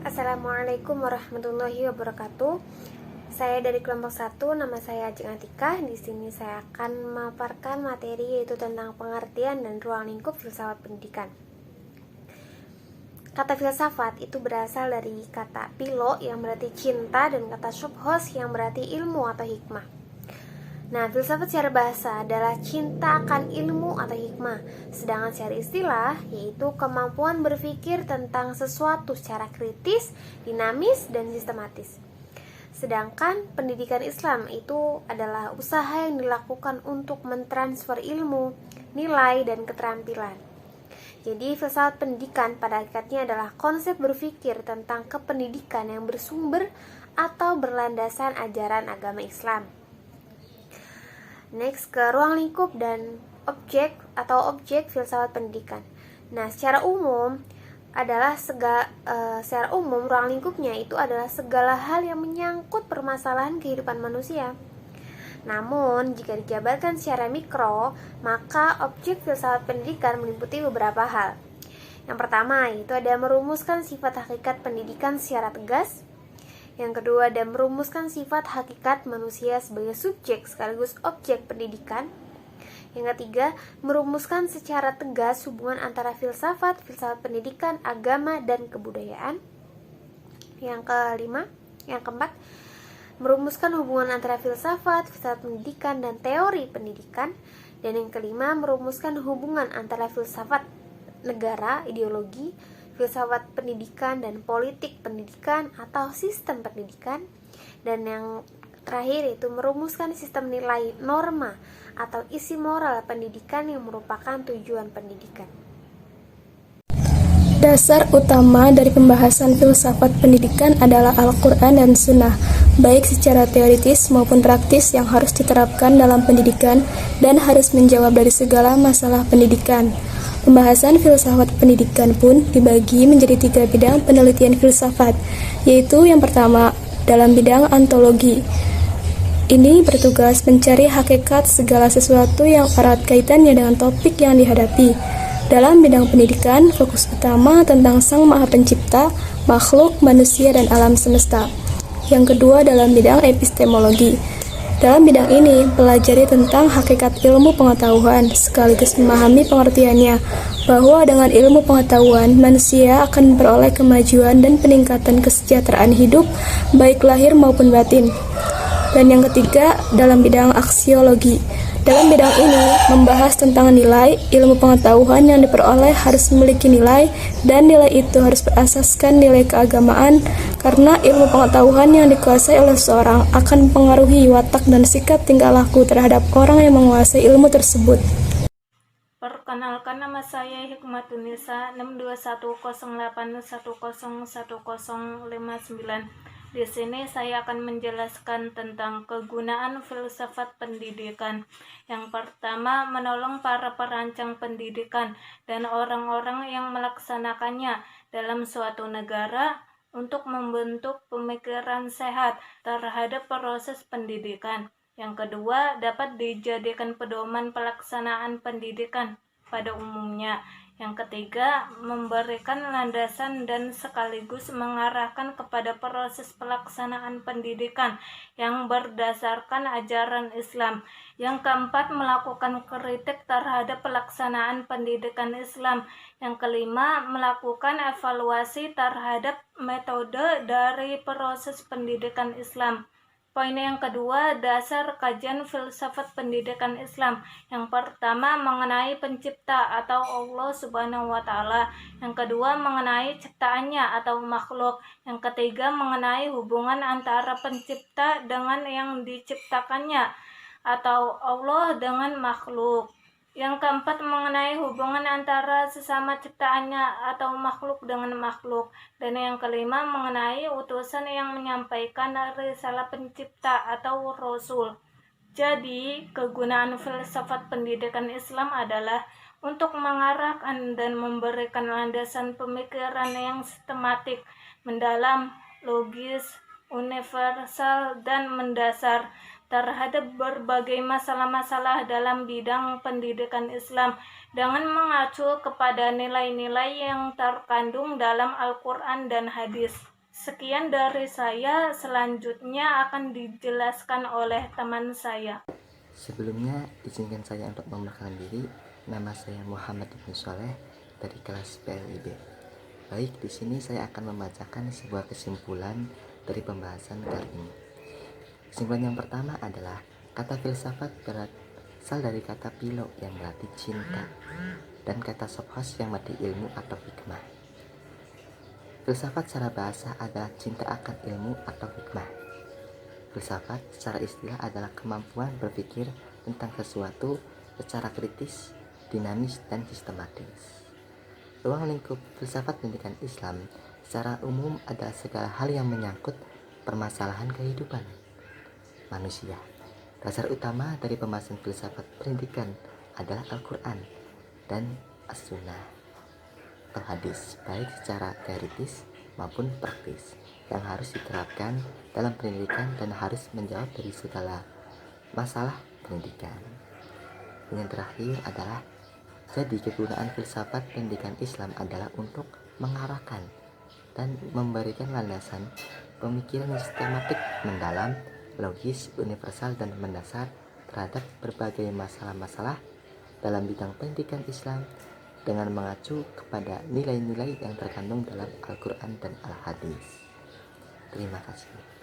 Assalamualaikum warahmatullahi wabarakatuh. Saya dari kelompok 1, nama saya Ajeng Atika. Di sini saya akan memaparkan materi yaitu tentang pengertian dan ruang lingkup filsafat pendidikan. Kata filsafat itu berasal dari kata philo yang berarti cinta dan kata subhos yang berarti ilmu atau hikmah. Nah, filsafat secara bahasa adalah cinta akan ilmu atau hikmah. Sedangkan secara istilah yaitu kemampuan berpikir tentang sesuatu secara kritis, dinamis, dan sistematis. Sedangkan pendidikan Islam itu adalah usaha yang dilakukan untuk mentransfer ilmu, nilai, dan keterampilan. Jadi filsafat pendidikan pada hakikatnya adalah konsep berpikir tentang kependidikan yang bersumber atau berlandasan ajaran agama Islam. Next, ke ruang lingkup dan objek filsafat pendidikan. Nah, secara umum ruang lingkupnya itu adalah segala hal yang menyangkut permasalahan kehidupan manusia. Namun, jika dijabarkan secara mikro, maka objek filsafat pendidikan meliputi beberapa hal. Yang pertama, itu ada merumuskan sifat hakikat pendidikan secara tegas. Yang kedua, ada merumuskan sifat hakikat manusia sebagai subjek sekaligus objek pendidikan. Yang ketiga, merumuskan secara tegas hubungan antara filsafat pendidikan, agama, dan kebudayaan. Yang keempat, merumuskan hubungan antara filsafat pendidikan, dan teori pendidikan. Dan yang kelima, merumuskan hubungan antara filsafat negara, ideologi, filsafat pendidikan, dan politik pendidikan atau sistem pendidikan. Dan yang terakhir itu merumuskan sistem nilai norma atau isi moral pendidikan yang merupakan tujuan pendidikan. Dasar utama dari pembahasan filsafat pendidikan adalah Al-Quran dan Sunnah, baik secara teoritis maupun praktis yang harus diterapkan dalam pendidikan dan harus menjawab dari segala masalah pendidikan. Pembahasan filsafat pendidikan pun dibagi menjadi 3 bidang penelitian filsafat, yaitu yang pertama dalam bidang ontologi. Ini bertugas mencari hakikat segala sesuatu yang erat kaitannya dengan topik yang dihadapi. Dalam bidang pendidikan, fokus utama tentang Sang Maha Pencipta, makhluk, manusia, dan alam semesta. Yang kedua dalam bidang epistemologi. Dalam bidang ini, pelajari tentang hakikat ilmu pengetahuan, sekaligus memahami pengertiannya, bahwa dengan ilmu pengetahuan, manusia akan memperoleh kemajuan dan peningkatan kesejahteraan hidup, baik lahir maupun batin. Dan yang ketiga, dalam bidang aksiologi. Dalam bidang ini, membahas tentang nilai, ilmu pengetahuan yang diperoleh harus memiliki nilai, dan nilai itu harus berasaskan nilai keagamaan, karena ilmu pengetahuan yang dikuasai oleh seseorang akan mempengaruhi watak dan sikap tingkah laku terhadap orang yang menguasai ilmu tersebut. Perkenalkan, nama saya Hikmatunisa, 62108101059. Di sini saya akan menjelaskan tentang kegunaan filsafat pendidikan. Yang pertama, menolong para perancang pendidikan dan orang-orang yang melaksanakannya dalam suatu negara untuk membentuk pemikiran sehat terhadap proses pendidikan. Yang kedua, dapat dijadikan pedoman pelaksanaan pendidikan pada umumnya. Yang ketiga, memberikan landasan dan sekaligus mengarahkan kepada proses pelaksanaan pendidikan yang berdasarkan ajaran Islam. Yang keempat, melakukan kritik terhadap pelaksanaan pendidikan Islam. Yang kelima, melakukan evaluasi terhadap metode dari proses pendidikan Islam. Poin yang kedua, dasar kajian filsafat pendidikan Islam. Yang pertama, mengenai pencipta atau Allah Subhanahu wa Ta'ala. Yang kedua, mengenai ciptaannya atau makhluk. Yang ketiga, mengenai hubungan antara pencipta dengan yang diciptakannya atau Allah dengan makhluk. Yang keempat, mengenai hubungan antara sesama ciptaannya atau makhluk dengan makhluk. Dan yang kelima, mengenai utusan yang menyampaikan risalah pencipta atau Rasul. Jadi, kegunaan filsafat pendidikan Islam adalah untuk mengarahkan dan memberikan landasan pemikiran yang sistematik, mendalam, logis, universal, dan mendasar terhadap berbagai masalah-masalah dalam bidang pendidikan Islam dengan mengacu kepada nilai-nilai yang terkandung dalam Al-Quran dan hadis. Sekian dari saya, selanjutnya akan dijelaskan oleh teman saya. Sebelumnya, izinkan saya untuk memperkenalkan diri. Nama saya Muhammad Ibnu Soleh dari kelas PLIB. Baik, di sini saya akan membacakan sebuah kesimpulan dari pembahasan kali ini. Kesimpulan yang pertama adalah kata filsafat berasal dari kata philo yang berarti cinta dan kata sophos yang berarti ilmu atau hikmah. Filsafat secara bahasa adalah cinta akan ilmu atau hikmah. Filsafat secara istilah adalah kemampuan berpikir tentang sesuatu secara kritis, dinamis, dan sistematis. Ruang lingkup filsafat pendidikan Islam secara umum adalah segala hal yang menyangkut permasalahan kehidupan manusia. Dasar utama dari pembahasan filsafat pendidikan adalah Al-Quran dan As-Sunnah atau hadis, baik secara teoritis maupun praktis, yang harus diterapkan dalam pendidikan dan harus menjawab dari segala masalah pendidikan. Dan yang terakhir adalah, jadi kegunaan filsafat pendidikan Islam adalah untuk mengarahkan dan memberikan landasan pemikiran yang sistematik, mendalam, logis, universal, dan mendasar terhadap berbagai masalah-masalah dalam bidang pendidikan Islam dengan mengacu kepada nilai-nilai yang terkandung dalam Al-Quran dan Al-Hadis. Terima kasih.